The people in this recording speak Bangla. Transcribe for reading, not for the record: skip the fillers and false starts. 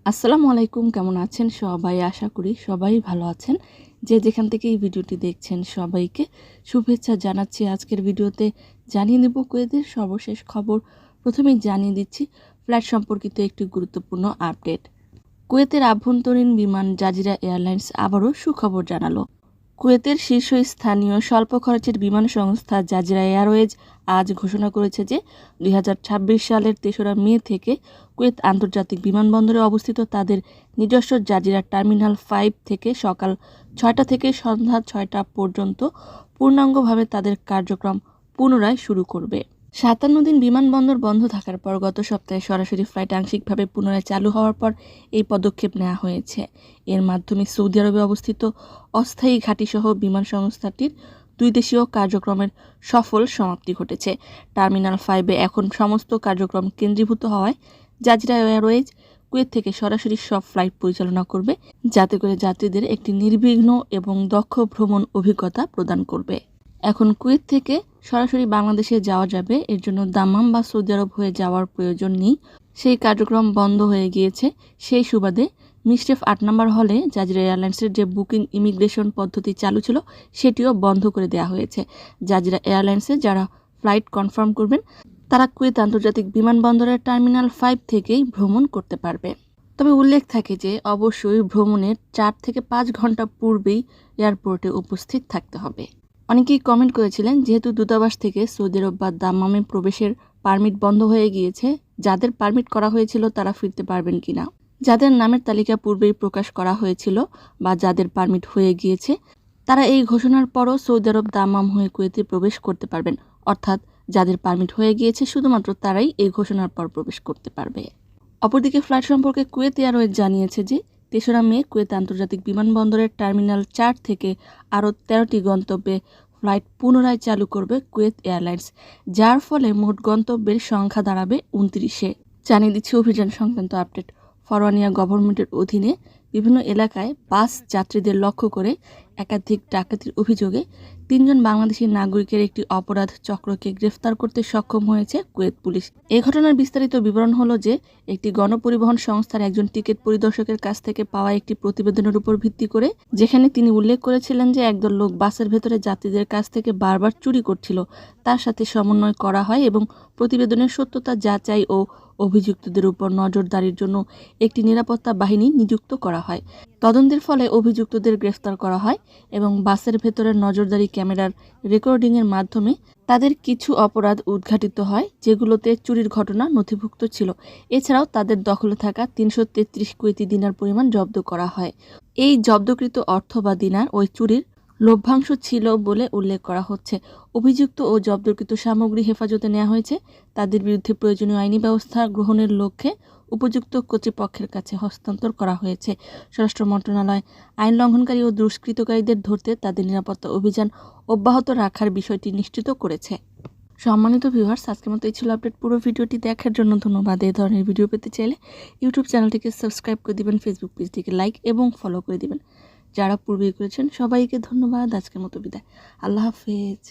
আসসালামু আলাইকুম, কেমন আছেন সবাই? আশা করি সবাই ভালো আছেন। যে যেখান থেকে এই ভিডিওটি দেখছেন সবাইকে শুভেচ্ছা জানাচ্ছি। আজকের ভিডিওতে জানিয়ে দেব কুয়েতের সর্বশেষ খবর। প্রথমেই জানিয়ে দিচ্ছি ফ্লাইট সম্পর্কিত একটি গুরুত্বপূর্ণ আপডেট। কুয়েতের আভ্যন্তরীণ বিমান জাজিরা এয়ারলাইন্স আবারও সুখবর জানালো। কুয়েতের শীর্ষস্থানীয় স্বল্প খরচের বিমান সংস্থা জাজিরা এয়ারওয়েজ আজ ঘোষণা করেছে যে 2026 সালের 3রা মে থেকে কুয়েত আন্তর্জাতিক বিমানবন্দরে অবস্থিত তাদের নিজস্ব জাজিরা টার্মিনাল 5 থেকে সকাল 6টা থেকে সন্ধ্যা 6টা পর্যন্ত পূর্ণাঙ্গভাবে তাদের কার্যক্রম পুনরায় শুরু করবে। 57 দিন বিমানবন্দর বন্ধ থাকার পর গত সপ্তাহে সরাসরি ফ্লাইট আংশিকভাবে পুনরায় চালু হওয়ার পর এই পদক্ষেপ নেওয়া হয়েছে। এর মাধ্যমে সৌদি আরবে অবস্থিত অস্থায়ী ঘাঁটিসহ বিমান সংস্থাটির দুই দেশীয় কার্যক্রমের সফল সমাপ্তি ঘটেছে। টার্মিনাল 5-এ এখন সমস্ত কার্যক্রম কেন্দ্রীভূত হওয়ায় জাজিরা এয়ারওয়েজ কুয়েত থেকে সরাসরি সব ফ্লাইট পরিচালনা করবে, যাতে করে যাত্রীদের একটি নির্বিঘ্ন এবং দক্ষ ভ্রমণ অভিজ্ঞতা প্রদান করবে। এখন কুয়েত থেকে সরাসরি বাংলাদেশে যাওয়া যাবে, এর জন্য দাম্মাম বা সৌদি আরব হয়ে যাওয়ার প্রয়োজন নেই। সেই কার্যক্রম বন্ধ হয়ে গিয়েছে। সেই সুবাদে মিশরেফ 8 নম্বর হলে জাজিরা এয়ারলাইন্সের যে বুকিং ইমিগ্রেশন পদ্ধতি চালু ছিল সেটিও বন্ধ করে দেওয়া হয়েছে। জাজিরা এয়ারলাইন্সে যারা ফ্লাইট কনফার্ম করবেন তারা কুয়েত আন্তর্জাতিক বিমানবন্দরের টার্মিনাল 5 থেকেই ভ্রমণ করতে পারবে। তবে উল্লেখ থাকে যে অবশ্যই ভ্রমণের 4 থেকে 5 ঘন্টা পূর্বেই এয়ারপোর্টে উপস্থিত থাকতে হবে। অনেকেই কমেন্ট করেছিলেন, যেহেতু দূতাবাস থেকে সৌদি আরব বা দাম্মামে প্রবেশের পারমিট বন্ধ হয়ে গিয়েছে, যাদের পারমিট করা হয়েছিল তারা ফিরতে পারবেন কিনা। যাদের নামের তালিকা পূর্বেই প্রকাশ করা হয়েছিল বা যাদের পারমিট হয়ে গিয়েছে তারা এই ঘোষণার পরও সৌদি আরব দাম্মাম হয়ে কুয়েতে প্রবেশ করতে পারবেন। অর্থাৎ যাদের পারমিট হয়ে গিয়েছে শুধুমাত্র তারাই এই ঘোষণার পর প্রবেশ করতে পারবে। অপরদিকে ফ্লাইট সম্পর্কে কুয়েত এয়ারওয়েজ জানিয়েছে যে 3রা মে কুয়েত আন্তর্জাতিক বিমানবন্দরের টার্মিনাল 4 থেকে আরও 13টি গন্তব্যে ফ্লাইট পুনরায় চালু করবে কুয়েত এয়ারলাইন্স, যার ফলে মোট গন্তব্যের সংখ্যা দাঁড়াবে 29-এ। জানিয়ে দিচ্ছি অভিযান সংক্রান্ত আপডেট। ফরওয়ানিয়া গভর্নমেন্টের অধীনে বিভিন্ন এলাকায় বাস যাত্রীদের লক্ষ্য করে একাধিক ডাকাতির অভিযোগে 3 জন বাংলাদেশি নাগরিকের একটি অপরাধ চক্রকে গ্রেফতার করতে সক্ষম হয়েছে কুয়েত পুলিশ। এই ঘটনার বিস্তারিত বিবরণ হলো যে একটি গণপরিবহন সংস্থার একজন টিকিট পরিদর্শকের কাছ থেকে পাওয়া একটি প্রতিবেদনের উপর ভিত্তি করে, যেখানে তিনি উল্লেখ করেছিলেন যে একদল লোক বাসের ভেতরে যাত্রীদের কাছ থেকে বারবার চুরি করছিল, তার সাথে সমন্বয় করা হয় এবং প্রতিবেদনের সত্যতা যাচাই ও অভিযুক্তদের উপর নজরদারির জন্য একটি নিরাপত্তা বাহিনী নিযুক্ত করা হয়। তদন্তের ফলে অভিযুক্তদের গ্রেফতার করা হয় এবং বাসের ভেতরের নজরদারি ক্যামেরার রেকর্ডিংয়ের মাধ্যমে তাদের কিছু অপরাধ উদ্ঘাটিত হয়, যেগুলোতে চুরির ঘটনা নথিভুক্ত ছিল। এছাড়াও তাদের দখলে থাকা 333 কুয়েতি দিনার পরিমাণ জব্দ করা হয়। এই জব্দকৃত অর্থ বা দিনার ওই চুরির লভ্যাংশ ছিল বলে উল্লেখ করা হচ্ছে। অভিযুক্ত ও জব্দকৃত সামগ্রী হেফাজতে নেওয়া হয়েছে। তাদের বিরুদ্ধে প্রয়োজনীয় আইনি ব্যবস্থা গ্রহণের লক্ষ্যে উপযুক্ত কর্তৃপক্ষের কাছে হস্তান্তর করা হয়েছে। স্বরাষ্ট্র মন্ত্রণালয় আইন লঙ্ঘনকারী ও দুষ্কৃতকারীদের ধরতে তাদের নিরাপত্তা অভিযান অব্যাহত রাখার বিষয়টি নিশ্চিত করেছে। সম্মানিত ভিউয়ার্স, আজকের মতো এই ছিল আপডেট। পুরো ভিডিওটি দেখার জন্য ধন্যবাদ। এই ধরনের ভিডিও পেতে চাইলে ইউটিউব চ্যানেলটিকে সাবস্ক্রাইব করে দিবেন, ফেসবুক পেজটিকে লাইক এবং ফলো করে দিবেন। যারা পূর্বেই করেছেন সবাইকে ধন্যবাদ। আজকের মতো বিদায়। আল্লাহ হাফেজ।